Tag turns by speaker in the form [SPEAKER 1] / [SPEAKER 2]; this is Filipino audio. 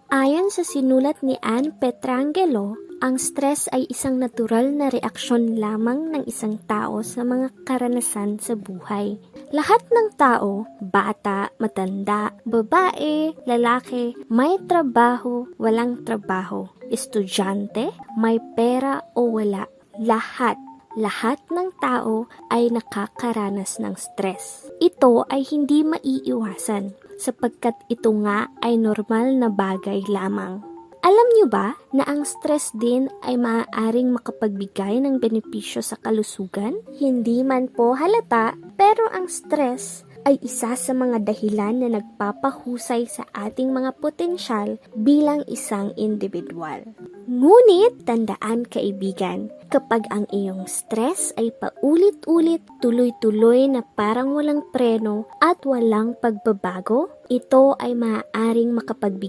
[SPEAKER 1] Ayon sa sinulat ni Anne Petrangelo, ang stress ay isang natural na reaksyon lamang ng isang tao sa mga karanasan sa buhay. Lahat ng tao, bata, matanda, babae, lalaki, may trabaho, walang trabaho, estudyante, may pera o wala, lahat ng tao ay nakakaranas ng stress. Ito ay hindi maiiwasan sapagkat ito nga ay normal na bagay lamang. Alam niyo ba na ang stress din ay maaaring makapagbigay ng benepisyo sa kalusugan? Hindi man po halata, pero ang stress ay isa sa mga dahilan na nagpapahusay sa ating mga potensyal bilang isang individual. Ngunit tandaan kaibigan, kapag ang iyong stress ay paulit-ulit, tuloy-tuloy na parang walang preno at walang pagbabago, ito ay maaaring makapagbigay